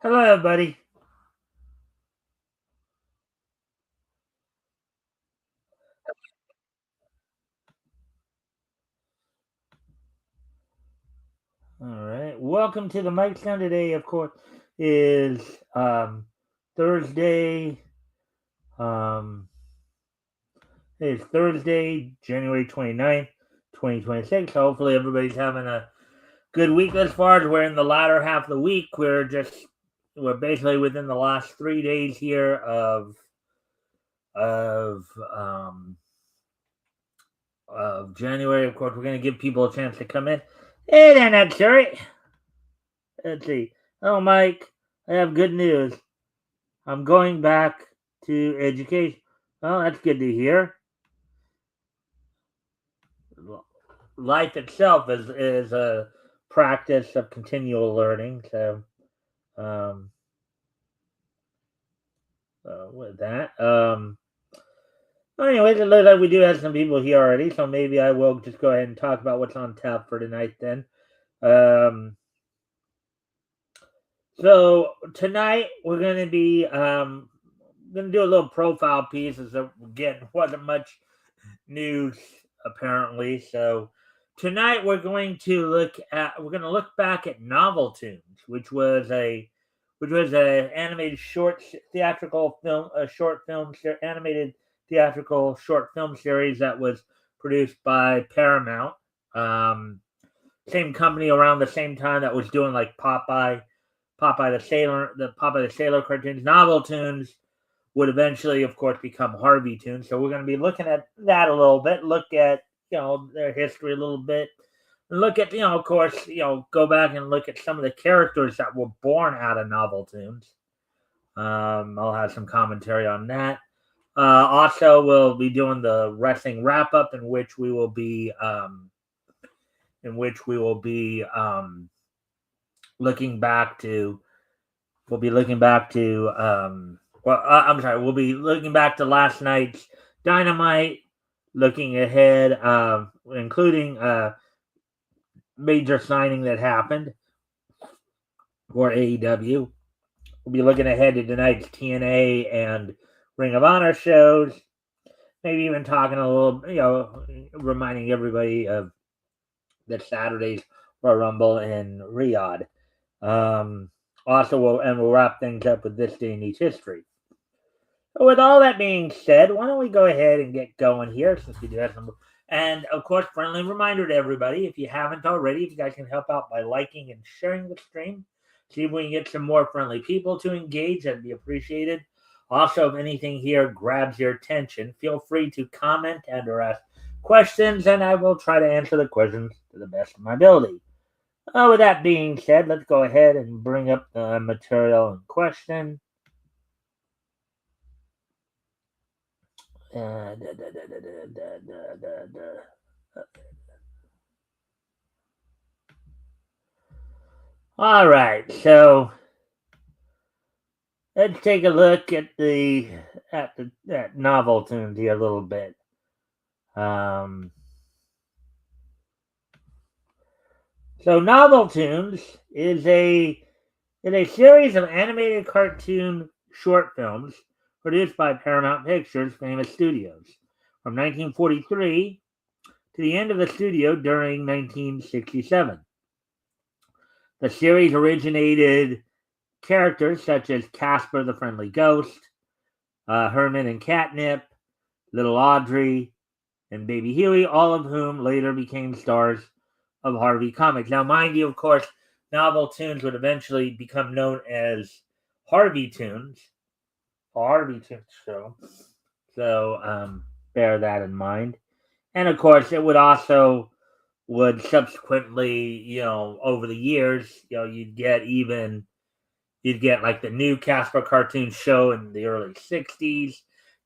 Hello, everybody. All right. Welcome to the Mikestand. Today, of course, is Thursday. Um, it's Thursday, January 29th, 2026. So hopefully everybody's having a good week as far as we're in the latter half of the week. We're basically within the last 3 days here of um of January. Of course, we're gonna give people a chance to come in. Hey there, Ned Sherry. Let's see. Oh, Mike, I have good news. I'm going back to education. Well, that's good to hear. Life itself is a practice of continual learning. So, um, with that, well, anyways, it looks like we do have some people here already. So maybe I will just go ahead and talk about what's on tap for tonight. Then, um, so tonight we're gonna do a little profile piece. As again, wasn't much news apparently. So tonight we're going to look back at Novel Tunes, which was a animated short theatrical film a short film animated theatrical short film series that was produced by Paramount. Um, Same company around the same time that was doing like Popeye the Sailor cartoons. Novel Tunes would eventually, of course, become Harvey Tunes. So we're going to be looking at that a little bit, look at their history a little bit, and look at of course, go back and look at some of the characters that were born out of Novel Tunes. I'll have some commentary on that. Also, we'll be doing the wrestling wrap up, in which we will be looking back to. We'll be looking back to I'm sorry. We'll be looking back to last night's Dynamite, looking ahead, including major signing that happened for AEW. We'll be looking ahead to tonight's TNA and Ring of Honor shows. Maybe even talking a little, reminding everybody of that Saturday's Royal Rumble in Riyadh. Also, we'll wrap things up with this day in each history. So with all that being said, why don't we go ahead and get going here since we do have some. And of course, friendly reminder to everybody, if you haven't already, if you guys can help out by liking and sharing the stream, see if we can get some more friendly people to engage, that'd be appreciated. Also, if anything here grabs your attention, feel free to comment and or ask questions, and I will try to answer the questions to the best of my ability. With that being said, let's go ahead and bring up the material in question. Da, da, da, da, da, da, da, da. All right, so let's take a look at the at novel tunes here a little bit. Um, so novel tunes is a series of animated cartoon short films produced by Paramount Pictures famous studios from 1943 to the end of the studio during 1967. The series originated characters such as Casper the Friendly Ghost, Herman and Catnip, Little Audrey, and Baby Huey, all of whom later became stars of Harvey Comics. Now, mind you, of course, Novel Tunes would eventually become known as Harvey Tunes, Harvey Tunes show. So bear that in mind. And of course, it would subsequently, over the years, you'd get like the new Casper cartoon show in the early 60s,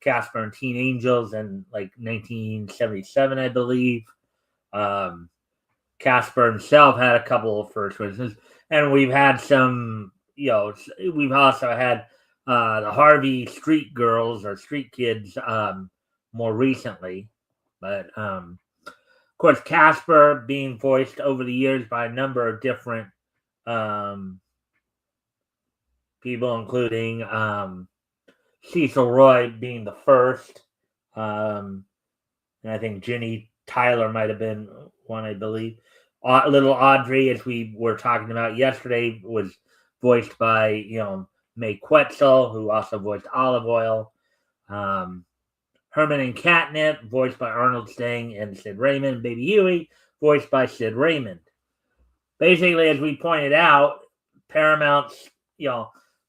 Casper and Teen Angels in like 1977, I believe. Um, Casper himself had a couple of first witnesses, and we've had some, we've also had the Harvey Street Girls or Street Kids more recently. But of course, Casper being voiced over the years by a number of different um, people, including Cecil Roy being the first. And I think Ginny Tyler might have been one, I believe. Little Audrey, as we were talking about yesterday, was voiced by, Mae Quetzal, who also voiced Olive Oyl. Herman and Catnip, voiced by Arnold Stang and Sid Raymond. Baby Huey, voiced by Sid Raymond. Basically, as we pointed out, Paramount's,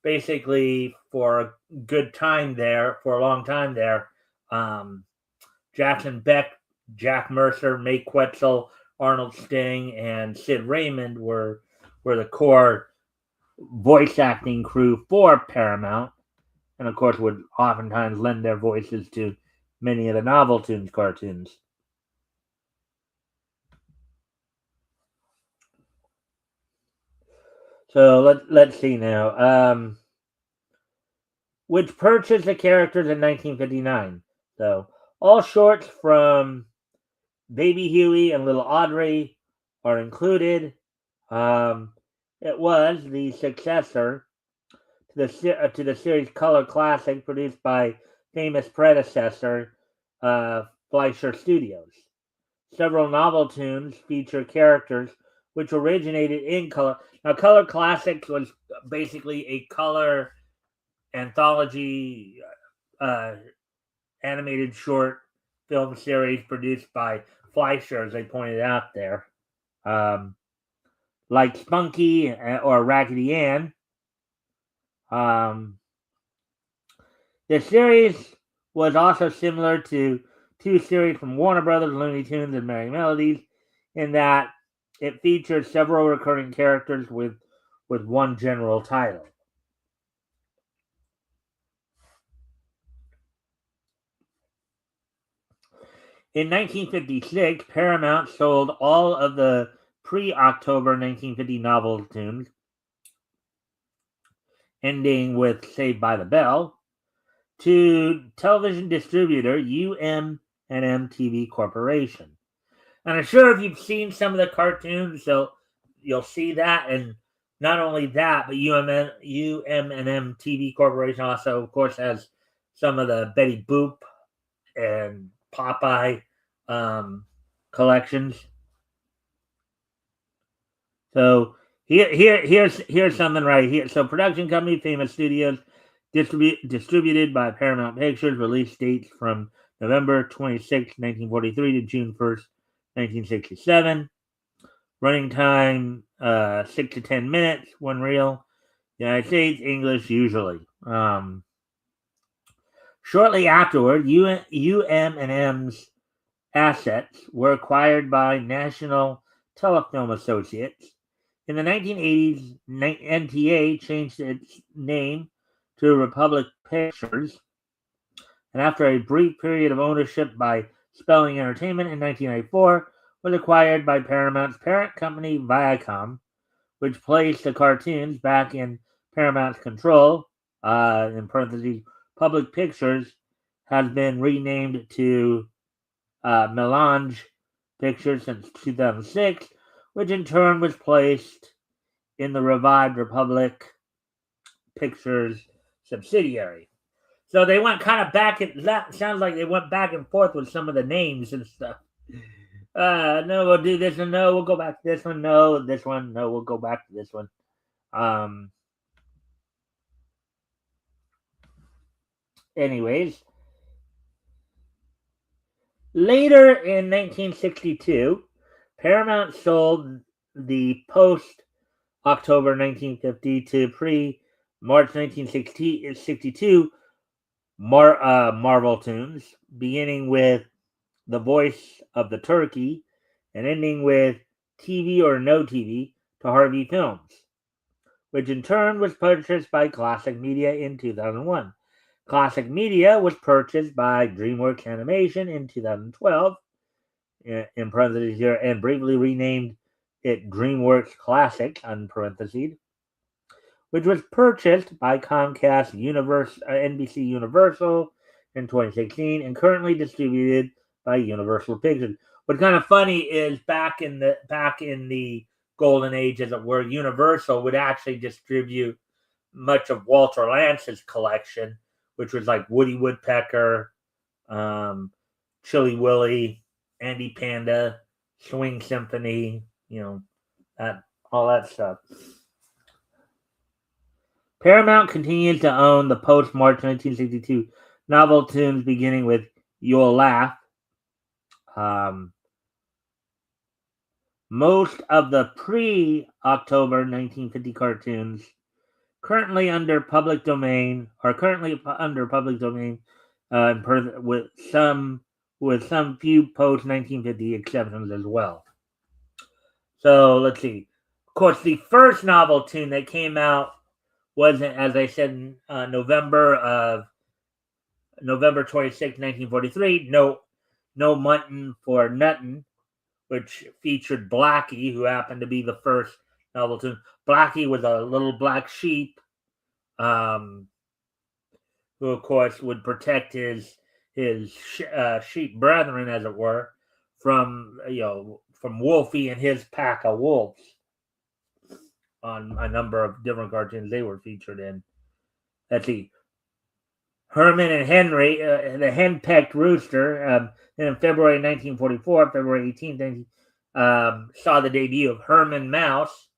basically for a good time there, for a long time there, Jackson Beck, Jack Mercer, Mae Quetzal, Arnold Stang, and Sid Raymond were the core voice acting crew for Paramount, and of course would oftentimes lend their voices to many of the Novel Tunes cartoons. So let's see now. Which purchased the characters in 1959. So all shorts from Baby Huey and Little Audrey are included. It was the successor to the series Color Classic, produced by famous predecessor Fleischer Studios. Several Novel Tunes feature characters which originated in color. Now, Color Classics was basically a color anthology animated short film series produced by Fleischer, as I pointed out there. Like Spunky or Raggedy Ann. The series was also similar to two series from Warner Brothers, Looney Tunes and Merry Melodies, in that it featured several recurring characters with one general title. In 1956, Paramount sold all of the pre-October 1950 Novel Tunes, ending with Saved by the Bell, to television distributor UM&M TV Corporation. And I'm sure if you've seen some of the cartoons, so you'll see that. And not only that, but UM&M TV Corporation also, of course, has some of the Betty Boop and Popeye collections. So here's something right here. So production company, Famous Studios, distributed by Paramount Pictures. Release dates from November 26, 1943 to June 1st, 1967. Running time 6 to 10 minutes, one reel. United States, English usually. Shortly afterward, UM&M's assets were acquired by National Telefilm Associates. In the 1980s, NTA changed its name to Republic Pictures, and after a brief period of ownership by Spelling Entertainment in 1994, was acquired by Paramount's parent company Viacom, which placed the cartoons back in Paramount's control. In parentheses, Public Pictures has been renamed to Melange Pictures since 2006, which in turn was placed in the revived Republic Pictures subsidiary. So they went kind of back. That sounds like they went back and forth with some of the names and stuff. No, we'll do this one. No, we'll go back to this one. No, this one. No, we'll go back to this one. Anyways, later in 1962, Paramount sold the post-October 1950 to pre-March 1962 Marvel Tunes, beginning with The Voice of the Turkey and ending with TV or No TV to Harvey Films, which in turn was purchased by Classic Media in 2001. Classic Media was purchased by DreamWorks Animation in 2012, in parentheses here, and briefly renamed it DreamWorks Classic, in parentheses, which was purchased by Comcast NBC Universal in 2016 and currently distributed by Universal Pictures. What's kind of funny is back in the golden age, as it were, Universal would actually distribute much of Walter Lance's collection, which was like Woody Woodpecker, Chilly Willy, Andy Panda, Swing Symphony, all that stuff. Paramount continues to own the post-March 1962 novel tunes, beginning with "You'll Laugh." Most of the pre-October 1950 cartoons currently under public domain with some few post 1950 exceptions as well. So let's see. Of course, the first novel tune that came out was, as I said, in November 26, 1943. No Mutton for Nuttin', which featured Blackie, who happened to be the first novel tune. Blackie was a little black sheep, who of course would protect his sheep brethren, as it were, from Wolfie and his pack of wolves. On a number of different cartoons they were featured in. Let's see. Herman and Henry, the Henpecked Rooster, in February 1944, February 18th, saw the debut of Herman Mouse,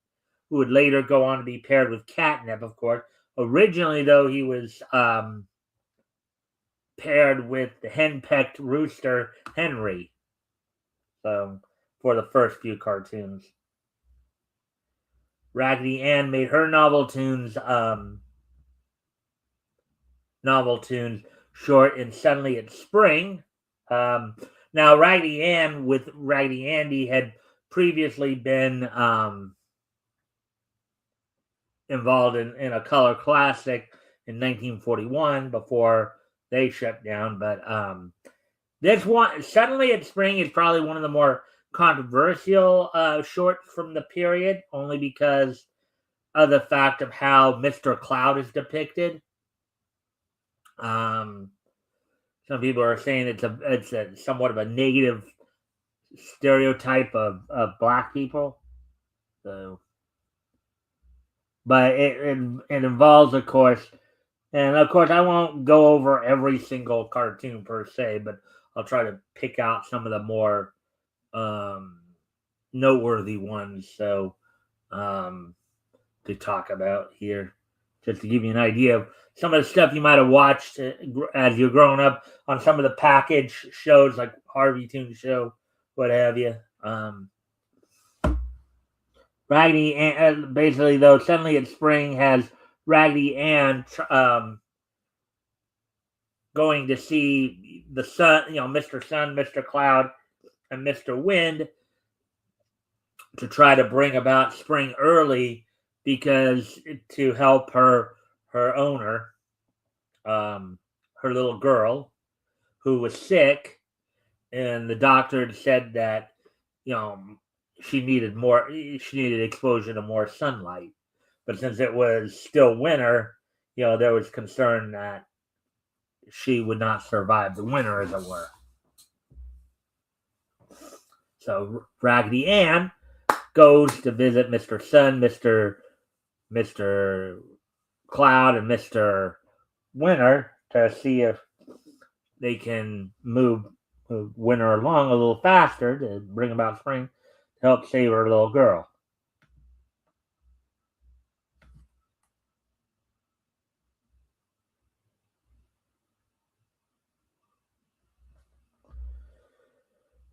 who would later go on to be paired with Catnip, of course. Originally, though, he was paired with the Henpecked Rooster Henry. So, for the first few cartoons. Raggedy Ann made her novel tunes short in Suddenly It's Spring. Now, Raggedy Ann with Raggedy Andy had previously been involved in a color classic in 1941 before they shut down. But this one, Suddenly It's Spring, is probably one of the more controversial shorts from the period, only because of the fact of how Mr. Cloud is depicted. Some people are saying it's a somewhat of a negative stereotype of black people. So, but it involves, of course, I won't go over every single cartoon per se, but I'll try to pick out some of the more noteworthy ones. So, to talk about here, just to give you an idea of some of the stuff you might have watched as you're growing up on some of the package shows like Harvey Toon Show, what have you. Raggedy Ann, basically, though, Suddenly It's Spring has Raggedy Ann going to see the sun, Mr. Sun, Mr. Cloud, and Mr. Wind to try to bring about spring early, because to help her owner, her little girl, who was sick, and the doctor had said that she needed exposure to more sunlight, but since it was still winter, there was concern that she would not survive the winter, as it were. So Raggedy Ann goes to visit Mr. Sun, Mr. Cloud, and Mr. Winter to see if they can move winter along a little faster to bring about spring to help save her little girl.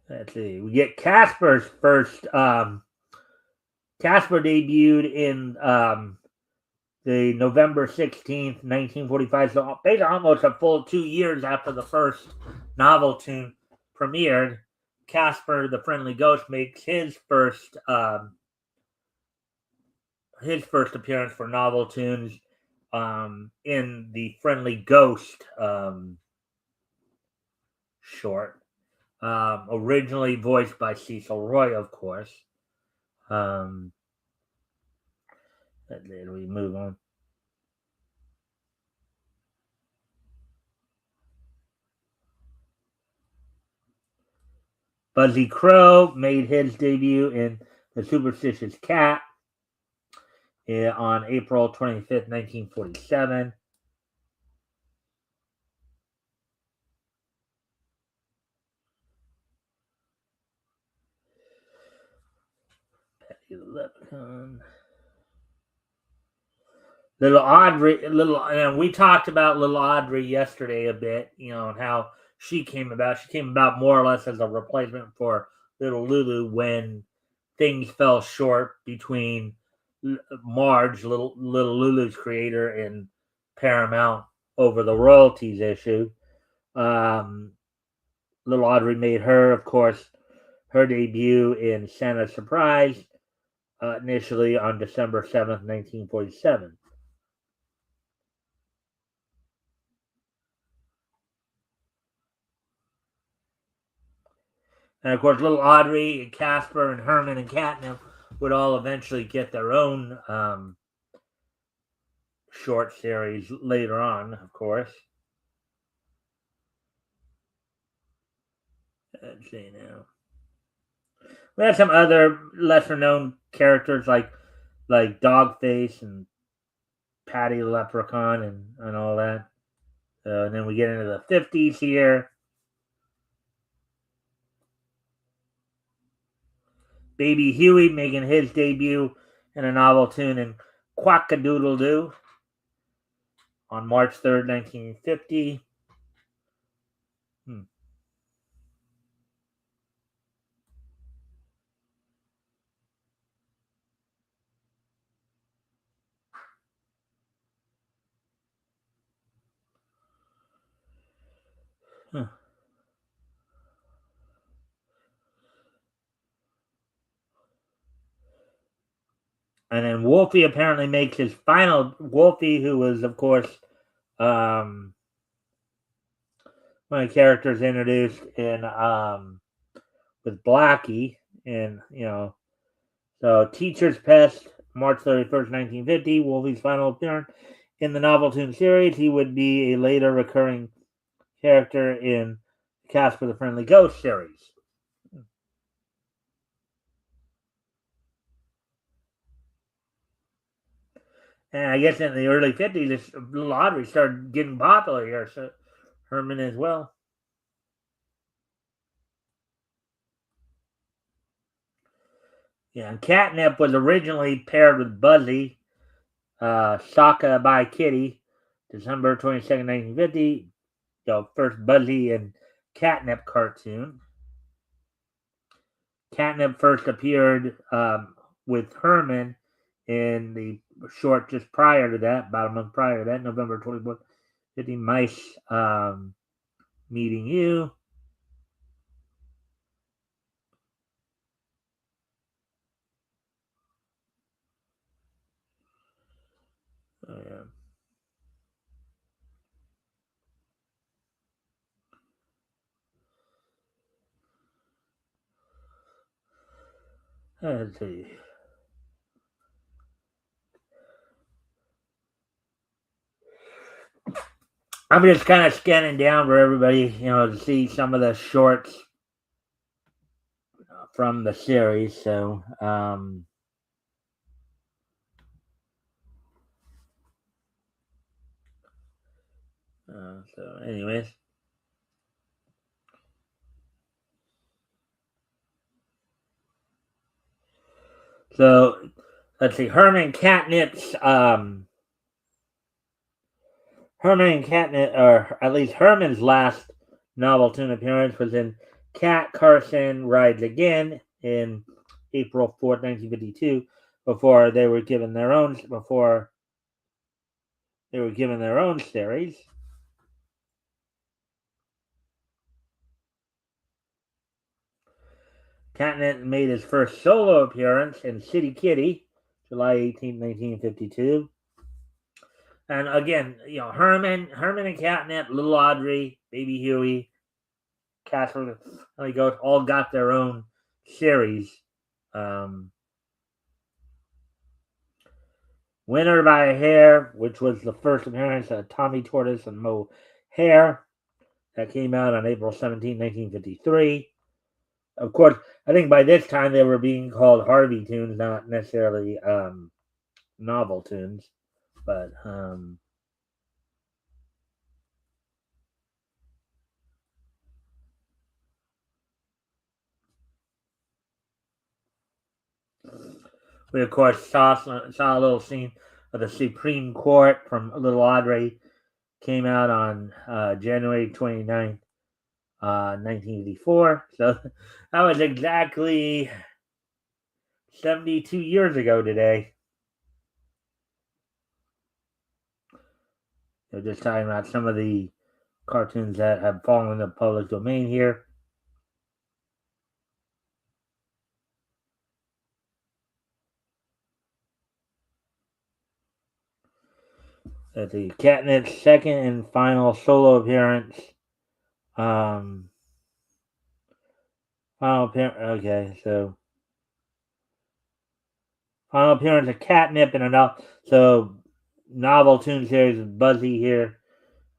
Let's see. We get Casper's first. Casper debuted in the November 16th, 1945. So basically almost a full 2 years after the first novel tune premiered, Casper the Friendly Ghost makes his first appearance for novel tunes in the Friendly Ghost short. Originally voiced by Cecil Roy, of course. Then we move on. Buzzy Crow made his debut in The Superstitious Cat on April 25th, 1947. Patty the Leprechaun. Little Audrey, and we talked about little Audrey yesterday a bit, and how she came about. She came about more or less as a replacement for little Lulu when things fell short between Marge, little Lulu's creator, and Paramount over the royalties issue. Um, little Audrey made her, of course, her debut in Santa Surprise, initially on December 7th, 1947. And of course, little Audrey and Casper and Herman and Catnip would all eventually get their own short series later on, of course. Let's see now. We had some other lesser known characters like Dogface and Patty the Leprechaun and all that. And then we get into the 50s here. Baby Huey making his debut in a novel tune in Quack-a-Doodle-Doo on March 3rd, 1950. Huh. And then Wolfie apparently makes his final. Wolfie, who was, of course, one of the characters introduced in with Blackie, and so Teacher's Pest, March 31st, 1950. Wolfie's final appearance in the novel tune series. He would be a later recurring character in Casper the Friendly Ghost series. And I guess in the early 50s, this little Audrey started getting popular here, so Herman as well. Yeah, and Catnip was originally paired with Buzzy, Socka by Kitty, December 22nd, 1950. The first Buzzy and Catnip cartoon. Catnip first appeared with Herman in the short just prior to that, about a month prior to that, November 24th, 50 Mice Meeting You. Oh, yeah. Let's see. I'm just kind of scanning down for everybody, to see some of the shorts from the series. So, anyways. So, let's see. Herman Catnip's, or at least Herman's last novel tune appearance was in Cat Carson Rides Again in April 4th, 1952, before they were given their own series. Catnip made his first solo appearance in City Kitty, July 18th, 1952. And again, Herman and Catnip, Little Audrey, Baby Huey, Casper, all got their own series. Winner by a Hair, which was the first appearance of Tommy Tortoise and Mo Hare. That came out on April 17th, 1953. Of course, I think by this time they were being called Harvey Tunes, not necessarily novel tunes, but we of course saw a little scene of the Supreme Court from Little Audrey. Came out on January 29th, 1984. So that was exactly 72 years ago today. Just talking about some of the cartoons that have fallen in the public domain here. The Catnip's second and final solo appearance. Um, final appearance. Okay, so final appearance of Catnip in a novel tune series of Buzzy here.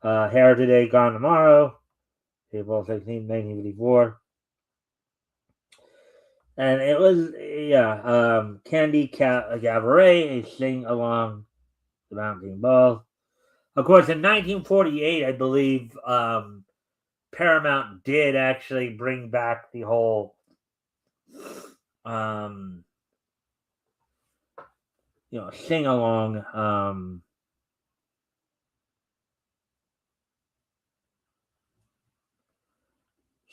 Hair Today, Gone Tomorrow, April 16, 1954. And it was, Candy Cabaret, a sing along the Bouncing Ball. Of course, in 1948, I believe Paramount did actually bring back the whole um, sing along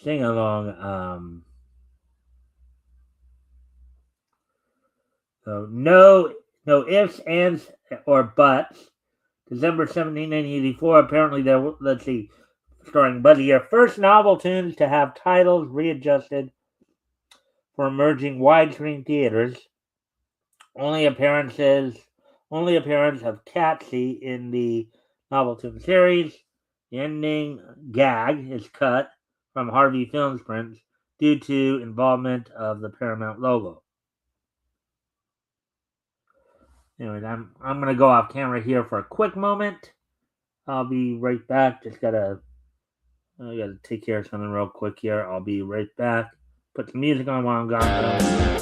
sing along so no ifs, ands, or buts. December 17, 1984. Apparently, let's see, starring Buzzy here. First novel tunes to have titles readjusted for emerging widescreen theaters. Only appearance of Catsy in the novel tune series. The ending gag is cut from Harvey Films prints due to involvement of the Paramount logo. Anyways, I'm gonna go off camera here for a quick moment. I'll be right back. I gotta take care of something real quick here. I'll be right back. Put some music on while I'm gone.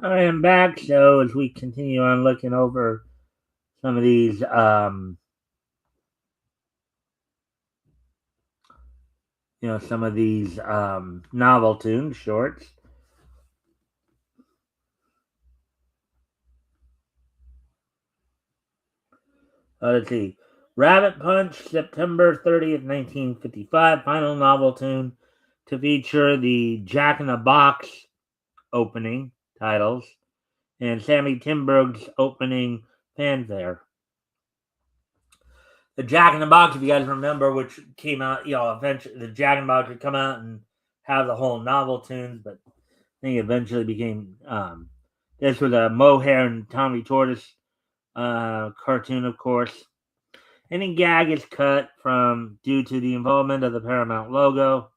I am back. So as we continue on looking over some of these novel tunes shorts. Let's see. Rabbit Punch, September 30th, 1955. Final novel tune to feature the Jack in the Box opening titles and Sammy Timberg's opening fanfare. The Jack in the Box, if you guys remember, which came out, eventually the Jack in the Box would come out and have the whole novel tunes, but I think eventually became this was a Mohair and Tommy Tortoise cartoon, of course. Any gag is cut from due to the involvement of the Paramount logo.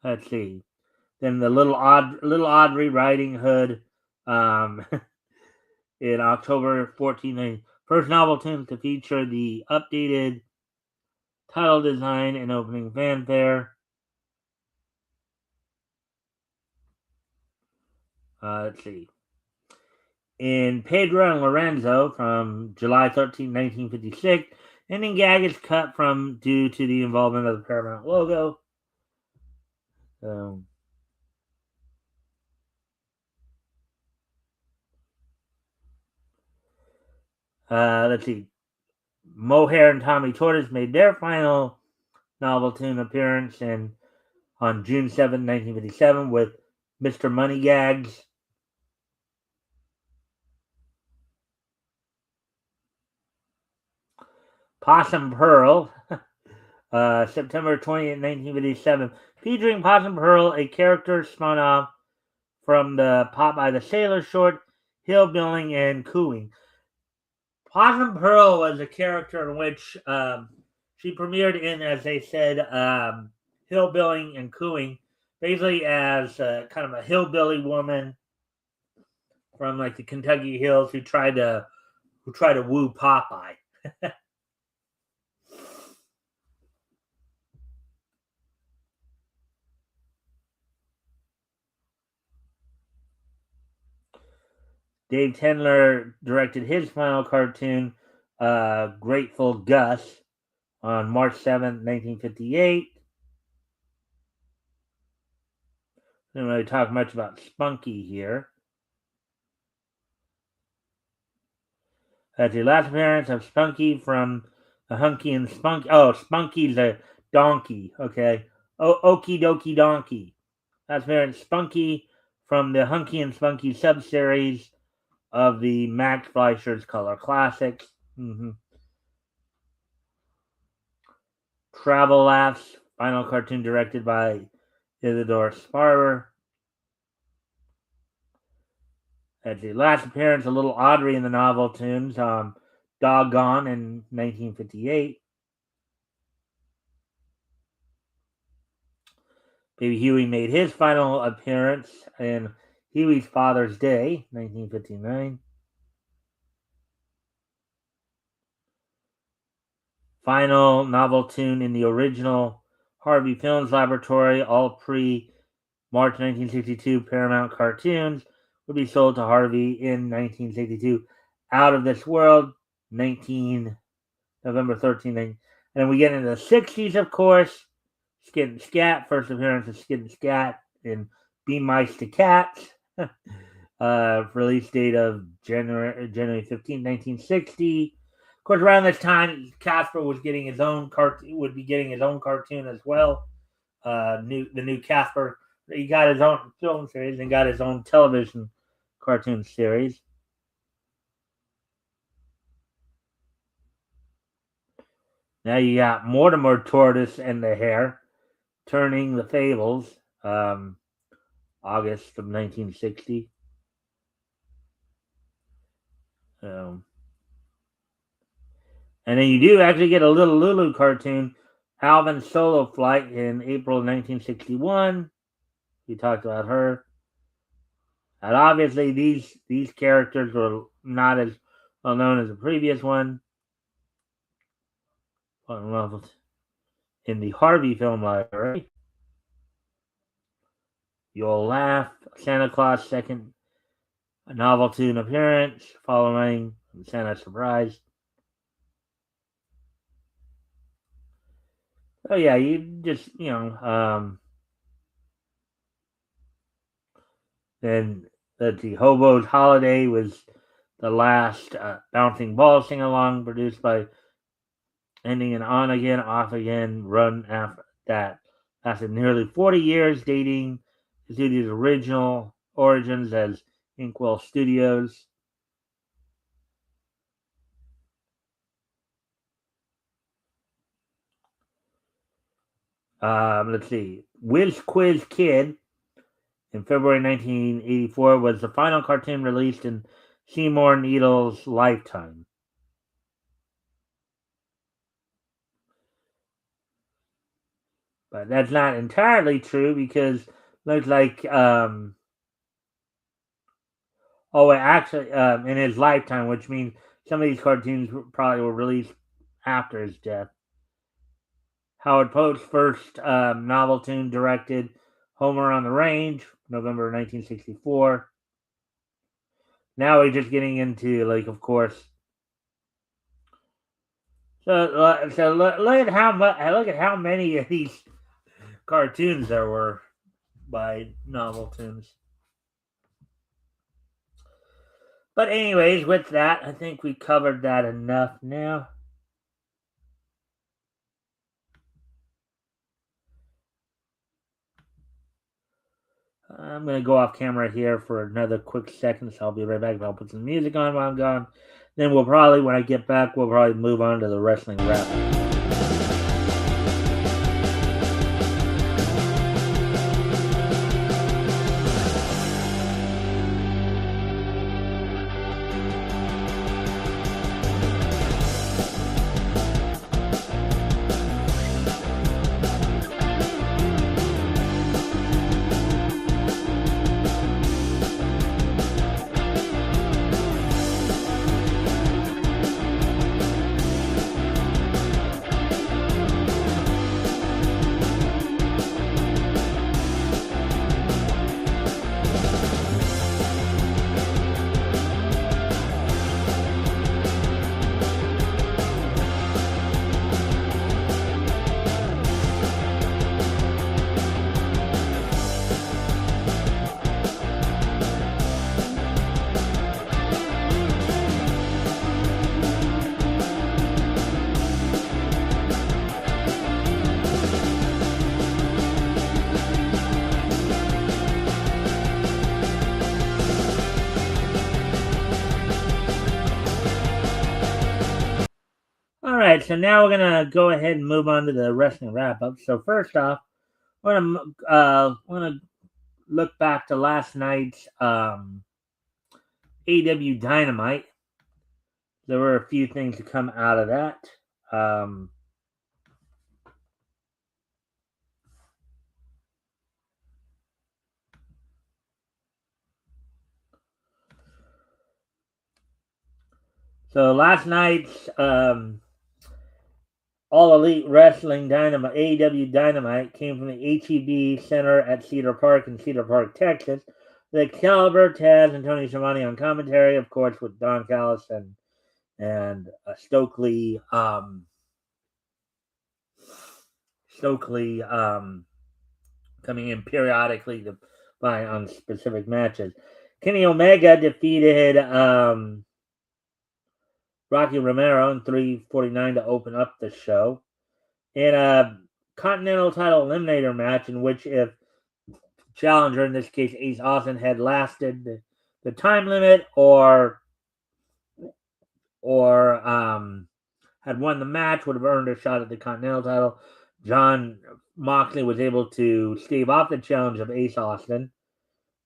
Let's see. Then the Little Audrey Riding Hood in October 14th. First novel tune to feature the updated title design and opening fanfare. Let's see. In Pedro and Lorenzo from July 13, 1956, ending gag is cut from due to the involvement of the Paramount logo. Let's see. Mohair and Tommy Tortoise made their final novel tune appearance on June 7, 1957 with Mr. Moneygags. Possum Pearl, September 20th, 1957, featuring Possum Pearl, a character spun off from the Popeye the Sailor short, Hillbilling and Cooing. Possum Pearl was a character in which she premiered in, as they said, Hillbilling and Cooing, basically as kind of a hillbilly woman from like the Kentucky Hills who tried to woo Popeye. Dave Tendler directed his final cartoon, Grateful Gus, on March 7th, 1958. Didn't really talk much about Spunky here. That's the last appearance of Spunky from the Hunky and Spunky. Oh, Spunky's a donkey. Okay. Okie dokie donkey. Last appearance Spunky from the Hunky and Spunky subseries of the Max Fleischer's Color Classics. Mm-hmm. Travel Laughs, final cartoon directed by Isidore Sparber. At the last appearance, a little Audrey in the novel tunes, Doggone in 1958. Baby Huey made his final appearance in Huey's Father's Day, 1959. Final novel tune in the original Harvey Films Laboratory, all pre-March 1962 Paramount cartoons, would be sold to Harvey in 1962. Out of This World, November 13th. And then we get into the 60s, of course. Skid and Scat, first appearance of Skid and Scat in Be Mice to Cats. Release date of January 15, 1960. Of course, around this time, Casper was getting his own would be getting his own cartoon as well. The new Casper. He got his own film series and got his own television cartoon series. Now you got Mortimer Tortoise and the Hare, Turning the Fables, August of 1960. And then you do actually get a little Lulu cartoon, Alvin's Solo Flight, in April of 1961. We talked about her. And obviously, these characters were not as well known as the previous one. In the Harvey Film Library, You'll Laugh, Santa Claus second novel tune appearance, following Santa Surprise. Oh yeah, you just then the Hobo's Holiday was the last bouncing ball sing along produced by ending an on again, off again run after that lasted nearly 40 years, dating the studio's original origins as Inkwell Studios. Let's see. Whiz Quiz Kid in February 1984 was the final cartoon released in Seymour Needle's lifetime. But that's not entirely true because looks like actually in his lifetime, which means some of these cartoons probably were released after his death. Howard Post's first novel tune directed Homer on the Range, November 1964. Now we're just getting into, like, of course. So look at how many of these cartoons there were by novel tunes. But anyways, with that, I think we covered that enough now. I'm going to go off camera here for another quick second, so I'll be right back. I'll put some music on while I'm gone. Then we'll probably, when I get back, we'll probably move on to the wrestling wrap. All right, so now we're gonna go ahead and move on to the wrestling wrap up. So first off, we're gonna look back to last night's AW Dynamite. There were a few things to come out of that. So last night's All Elite Wrestling Dynamite, AEW Dynamite, came from the HEB Center at Cedar Park in Cedar Park, Texas. The Excalibur, Taz, and Tony Schiavone on commentary, of course, with Don Callis and Stokely coming in periodically to buy on specific matches. Kenny Omega defeated Rocky Romero in 3:49 to open up the show in a Continental title eliminator match in which, if challenger, in this case Ace Austin, had lasted the time limit or had won the match, would have earned a shot at the Continental title. John Moxley was able to stave off the challenge of Ace Austin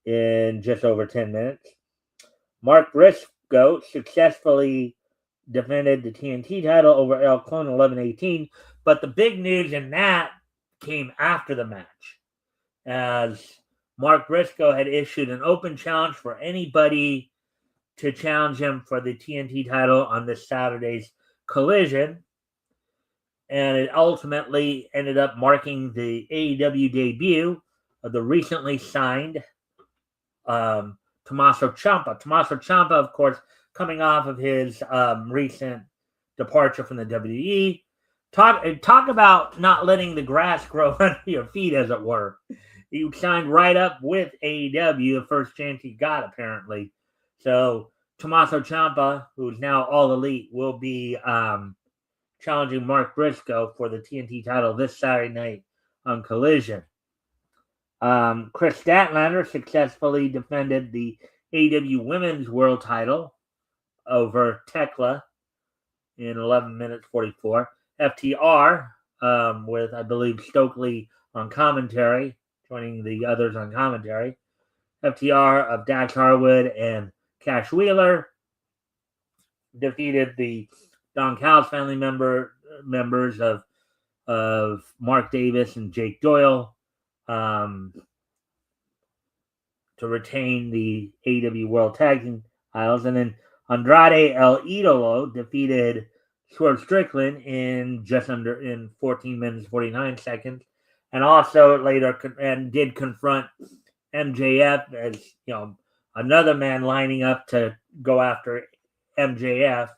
in just over 10 minutes. Mark Briscoe successfully defended the TNT title over El Clone 11-18, but the big news in that came after the match, as Mark Briscoe had issued an open challenge for anybody to challenge him for the TNT title on this Saturday's Collision, and it ultimately ended up marking the AEW debut of the recently signed Tommaso Ciampa. Tommaso Ciampa, of course, coming off of his recent departure from the WWE. Talk about not letting the grass grow under your feet, as it were. He signed right up with AEW, the first chance he got, apparently. So Tommaso Ciampa, who's now All Elite, will be challenging Mark Briscoe for the TNT title this Saturday night on Collision. Chris Statlander successfully defended the AEW Women's World title over Tekla in 11 minutes 44. FTR, with, I believe, Stokely on commentary, joining the others on commentary. FTR of Dax Harwood and Cash Wheeler defeated the Don Callis family members of Mark Davis and Jake Doyle to retain the AEW World Tag Team titles. And then Andrade El Idolo defeated Swerve Strickland in 14 minutes 49 seconds, and also later did confront MJF as another man lining up to go after MJF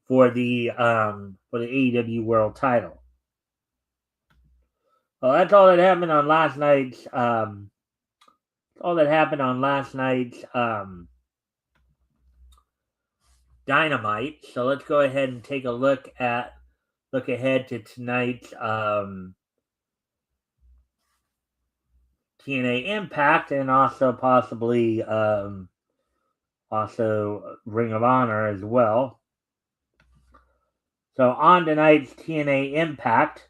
for the AEW World Title. Well, that's all that happened on last night's. Dynamite. So let's go ahead and take a look ahead to tonight's TNA Impact, and also possibly also Ring of Honor as well. So on tonight's TNA Impact,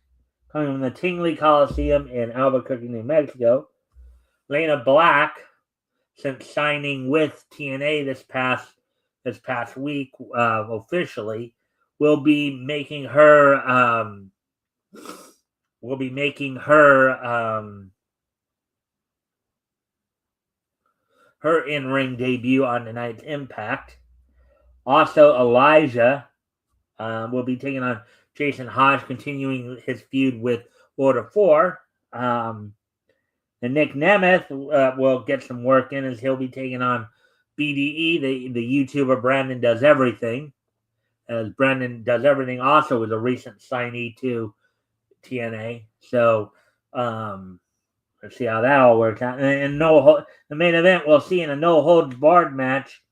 coming from the Tingley Coliseum in Albuquerque, New Mexico, Lena Black, since signing with TNA this past week officially, will be making her her in-ring debut on tonight's Impact. Also, Elijah will be taking on Jason Hodge, continuing his feud with Order 4. And Nick Nemeth will get some work in, as he'll be taking on BDE, the YouTuber Brandon Does Everything. As Brandon Does Everything also was a recent signee to TNA. So let's see how that all works out. And the main event we'll see in a no holds barred match.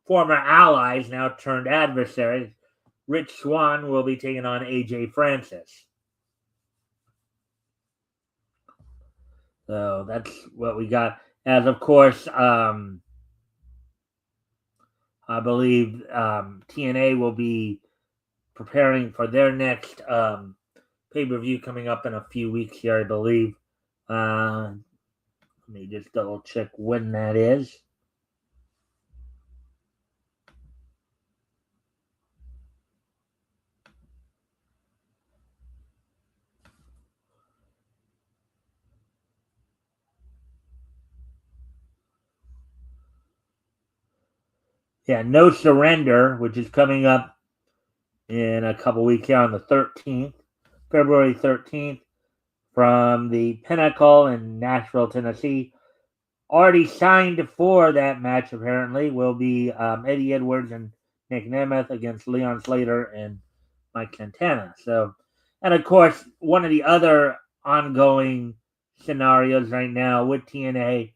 Former allies, now turned adversaries. Rich Swann will be taking on AJ Francis. So that's what we got. As of course, I believe TNA will be preparing for their next pay-per-view coming up in a few weeks here, I believe. Let me just double check when that is. Yeah, No Surrender, which is coming up in a couple weeks here on the 13th, February 13th, from the Pinnacle in Nashville, Tennessee. Already signed for that match, apparently, will be Eddie Edwards and Nick Nemeth against Leon Slater and Mike Santana. So, and of course, one of the other ongoing scenarios right now with TNA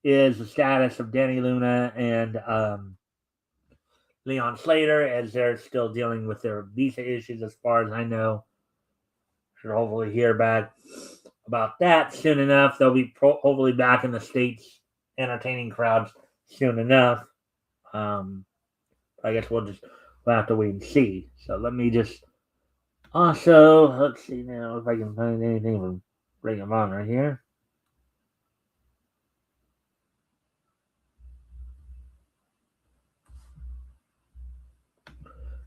is the status of Danny Luna and Leon Slater, as they're still dealing with their visa issues, as far as I know. Should hopefully hear back about that soon enough. They'll be hopefully back in the States, entertaining crowds soon enough. I guess we'll have to wait and see. So let me just also, let's see now if I can find anything from Ring of Honor here.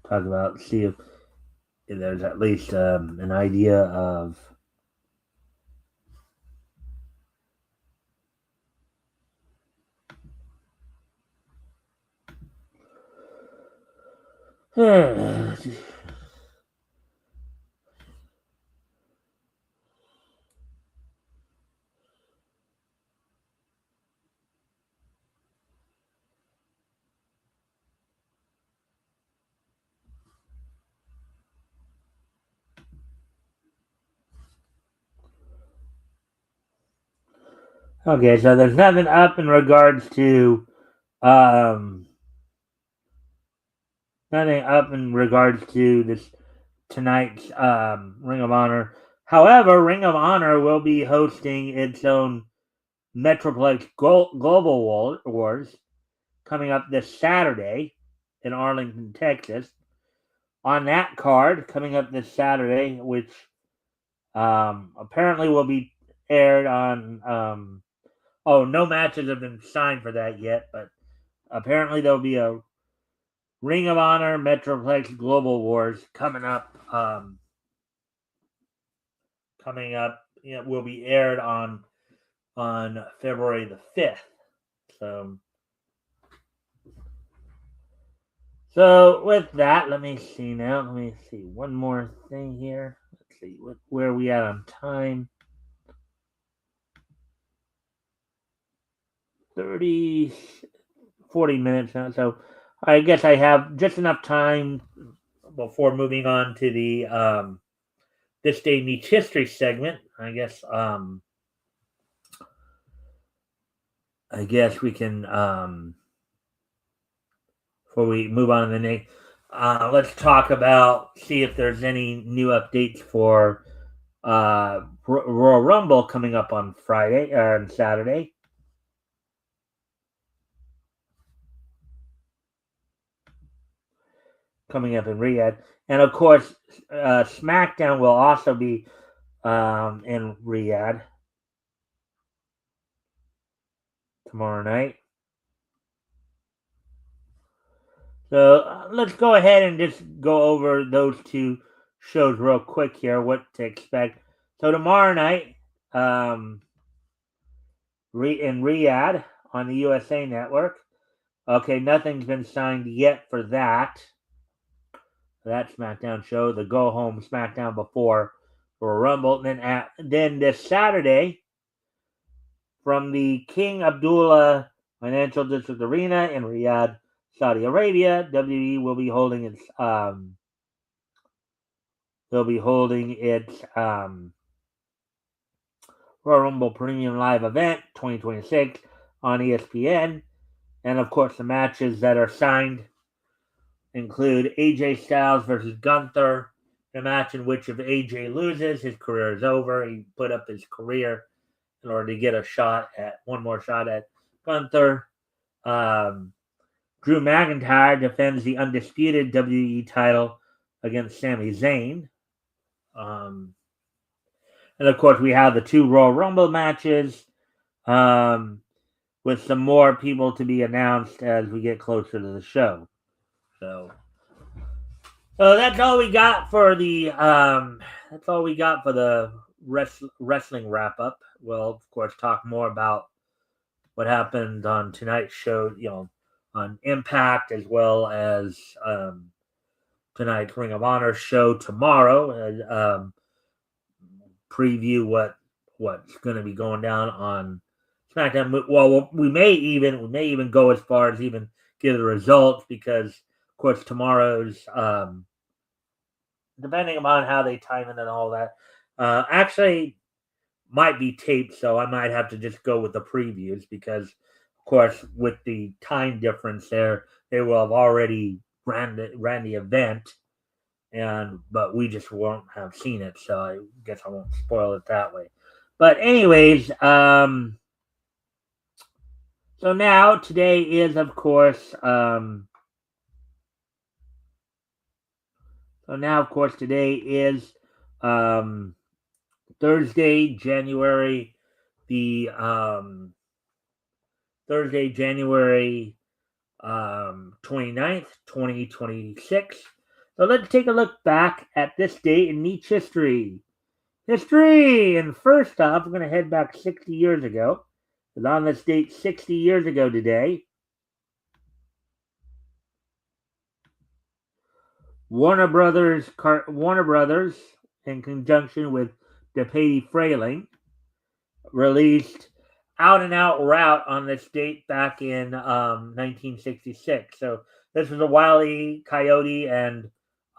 Talk about, see if there's at least an idea of okay, so there's nothing up in regards to this tonight's Ring of Honor. However, Ring of Honor will be hosting its own Metroplex Global Wars coming up this Saturday in Arlington, Texas. On that card, coming up this Saturday, which apparently will be aired on. No matches have been signed for that yet, but apparently there'll be a Ring of Honor Metroplex Global Wars coming up. Will be aired on February the 5th. So with that, let me see now. Let me see one more thing here. Let's see where are we at on time. 40 minutes now. So I guess I have just enough time before moving on to the This Day Meets History segment. I guess we can before we move on to the next, let's talk about see if there's any new updates for Royal Rumble coming up on Friday or on Saturday. Coming up in Riyadh, and of course, SmackDown will also be in Riyadh tomorrow night. So let's go ahead and just go over those two shows real quick here. What to expect? So tomorrow night, in Riyadh on the USA Network. Okay, nothing's been signed yet for that SmackDown show. The go home SmackDown before for Rumble. And then this Saturday from the King Abdullah Financial District Arena in Riyadh, Saudi Arabia, WWE will be holding its Royal Rumble Premium Live Event 2026 on ESPN. And of course, the matches that are signed include AJ Styles versus Gunther, a match in which if AJ loses, his career is over. He put up his career in order to get one more shot at Gunther. Drew McIntyre defends the undisputed WWE title against Sami Zayn. And of course, we have the two Royal Rumble matches with some more people to be announced as we get closer to the show. So that's all we got for the wrestling wrap up. We'll of course talk more about what happened on tonight's show, on Impact, as well as tonight's Ring of Honor show tomorrow, and preview what's going to be going down on SmackDown. Well, we may even go as far as even give the results, because of course tomorrow's depending upon how they time it and all that, actually might be taped, so I might have to just go with the previews, because of course with the time difference there, they will have already ran the event, but we just won't have seen it, so I guess I won't spoil it that way. But anyways, so now today is of course today is Thursday, January 29th, 2026. So let's take a look back at this date in Nietzsche history. And first off, we're going to head back 60 years ago. Because on this date, 60 years ago today, Warner Brothers, in conjunction with DePatie Frayling, released Out and Out Route on this date back in 1966. So this was a Wile E. Coyote and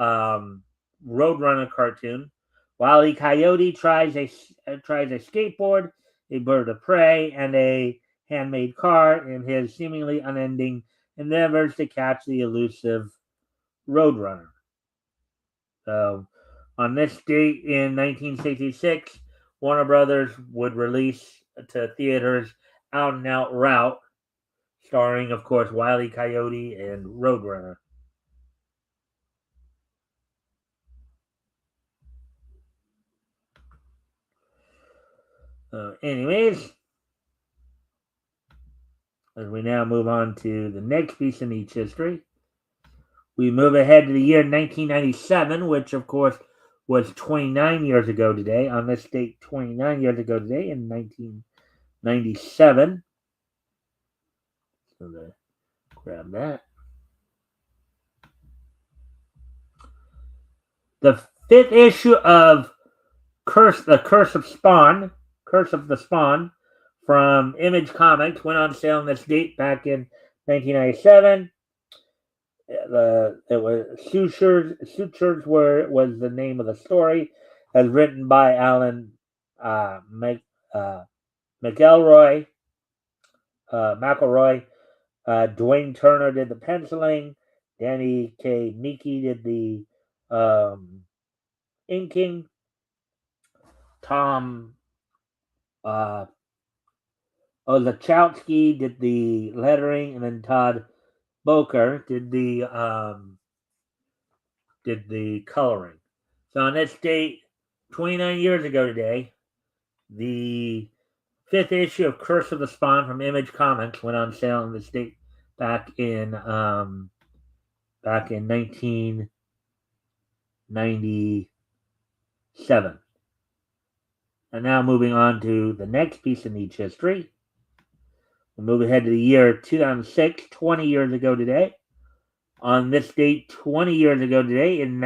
Roadrunner cartoon. Wile E. Coyote tries a skateboard, a bird of prey, and a handmade car in his seemingly unending endeavors to catch the elusive Roadrunner. So on this date in 1966, Warner Brothers would release to theaters Out and Out Route, starring, of course, Wile E. Coyote and Roadrunner. Anyways, as we now move on to the next piece in each history, we move ahead to the year 1997, which, of course, was 29 years ago today. On this date, 29 years ago today, in 1997. So grab that. The fifth issue of The Curse of the Spawn, from Image Comics went on sale on this date back in 1997. It was Sutures was the name of the story, as written by Alan McElroy. McElroy. Dwayne Turner did the penciling, Danny K. Miki did the inking. Tom Olachowski did the lettering, and then Todd Boker did the coloring. So on this date, 29 years ago today, the fifth issue of Curse of the Spawn from Image Comics went on sale on this date back in 1997. And now moving on to the next piece of niche history. We move ahead to the year 2006, 20 years ago today. On this date, 20 years ago today, in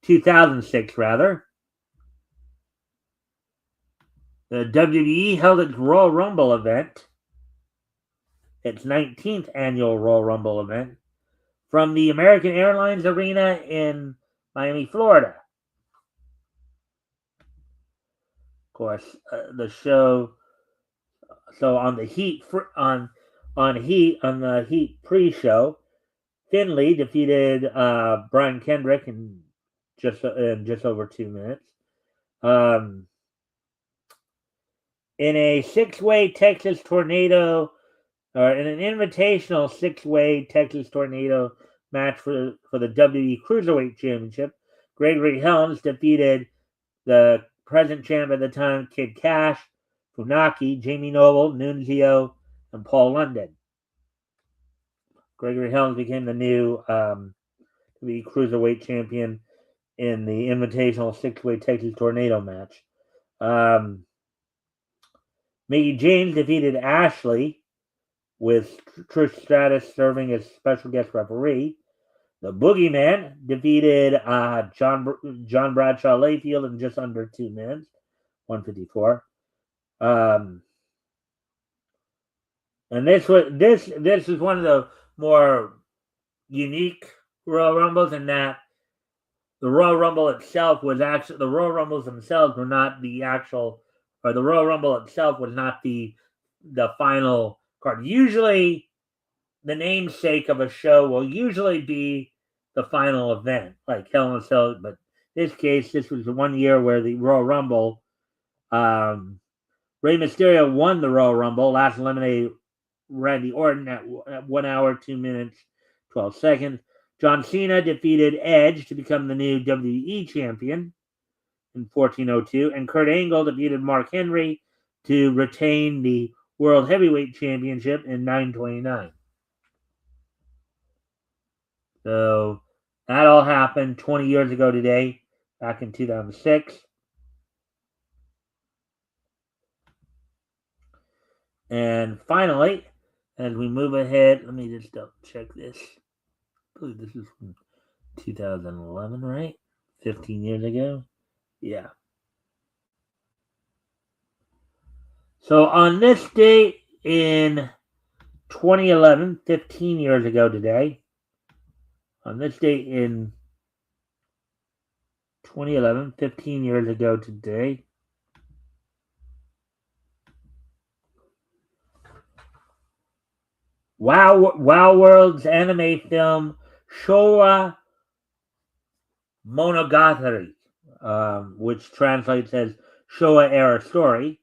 2006 rather, the WWE held its Royal Rumble event, its 19th annual Royal Rumble event, from the American Airlines Arena in Miami, Florida. Of course, the show. So on the Heat on the Heat pre-show, Finley defeated Brian Kendrick in just over 2 minutes. In a six-way Texas Tornado, or in an invitational six-way Texas Tornado match for the WWE Cruiserweight Championship, Gregory Helms defeated the present champ at the time, Kid Cash, Funaki, Jamie Noble, Nunzio, and Paul London. Gregory Helms became the new WWE Cruiserweight Champion in the invitational six-way Texas Tornado match. Mickey James defeated Ashley, with Trish Stratus serving as special guest referee. The Boogeyman defeated John Bradshaw Layfield in just under 2 minutes, 154. And this is one of the more unique Royal Rumbles in that the Royal Rumble itself was actually the Royal Rumbles themselves were not the actual, or the Royal Rumble itself was not the final card. Usually, the namesake of a show will usually be the final event, like Hell in a Cell. But in this case, this was the 1 year where the Royal Rumble, Rey Mysterio won the Royal Rumble, last eliminated Randy Orton at 1 hour, 2 minutes, 12 seconds. John Cena defeated Edge to become the new WWE champion in 1402, and Kurt Angle defeated Mark Henry to retain the World Heavyweight Championship in 929. So that all happened 20 years ago today, back in 2006. And finally, as we move ahead, let me just double check this. I believe this is from 2011, right? 15 years ago? Yeah. So on this date in 2011, 15 years ago today, on this date in 2011, 15 years ago today, Wow World's anime film Showa Monogatari, which translates as Showa Era Story,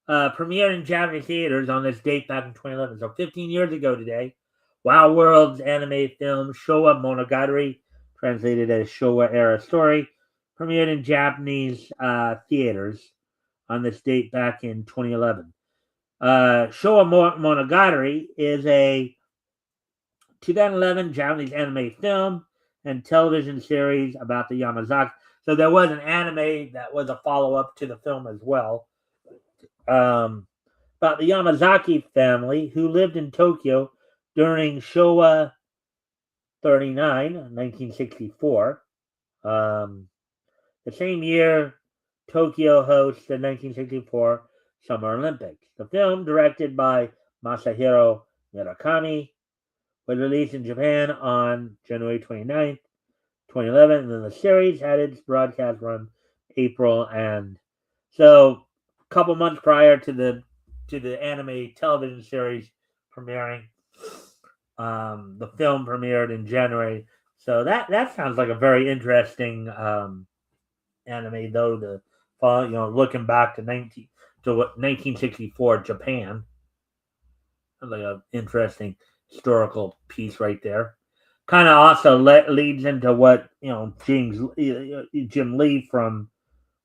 premiered in Japanese theaters on this date back in 2011. So 15 years ago today, Wow World's anime film Showa Monogatari, translated as Showa Era Story, premiered in Japanese theaters on this date back in 2011. Showa Monogatari is a 2011 Japanese anime film and television series about the Yamazaki. So there was an anime that was a follow-up to the film as well. About the Yamazaki family who lived in Tokyo during Showa 39, 1964. The same year, Tokyo hosts the 1964 Summer Olympics. The film, directed by Masahiro Murakami, was released in Japan on January 29th, 2011, and then the series had its broadcast run April, and so a couple months prior to the anime television series premiering. The film premiered in January, so that sounds like a very interesting anime, though. To follow, looking back to 1964 Japan, like an interesting historical piece right there. Kind of also leads into what Jim Lee from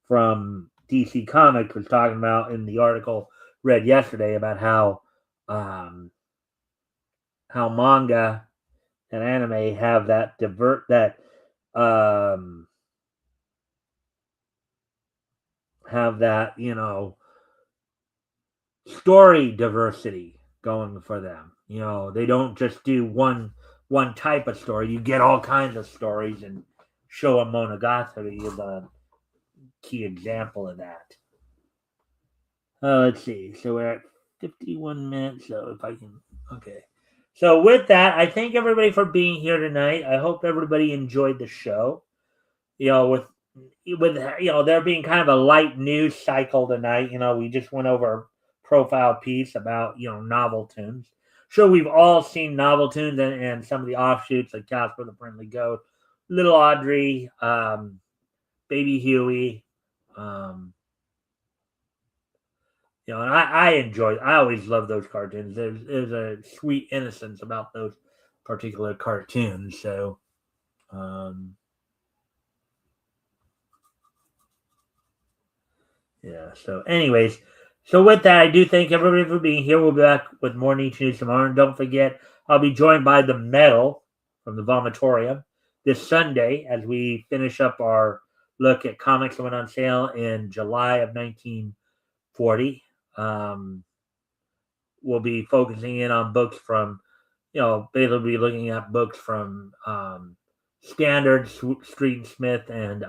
DC Comics was talking about in the article read yesterday about how manga and anime have um, have that story diversity going for them. They don't just do one type of story. You get all kinds of stories, and Showa Monogatari is a key example of that. Let's see. So we're at 51 minutes. So if I can, okay. So with that, I thank everybody for being here tonight. I hope everybody enjoyed the show. With there being kind of a light news cycle tonight. We just went over a profile piece about novel tunes. Sure, we've all seen novel tunes and some of the offshoots like Casper the Friendly Ghost, Little Audrey, Baby Huey. And I always love those cartoons. There's a sweet innocence about those particular cartoons. So, yeah. So, anyways, so with that, I do thank everybody for being here. We'll be back with more Niche News tomorrow. And don't forget, I'll be joined by the Metal from the Vomitorium this Sunday as we finish up our look at comics that went on sale in July of 1940. We'll be focusing in on books from, basically looking at books from Standard, Street and Smith, and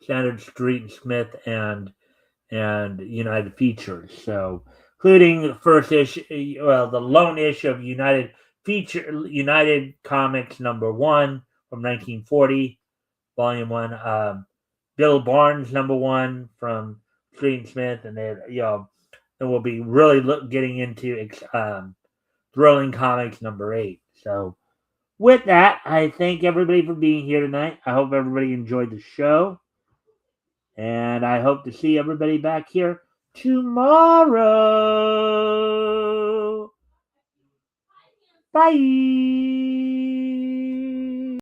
Standard, Street and Smith, and United Features. So, including the first issue, the lone issue of United Comics #1 from 1940, Volume 1. Bill Barnes #1 from Street and Smith, and then and we'll be really getting into Thrilling Comics #8. So, with that, I thank everybody for being here tonight. I hope everybody enjoyed the show. And I hope to see everybody back here tomorrow. Bye.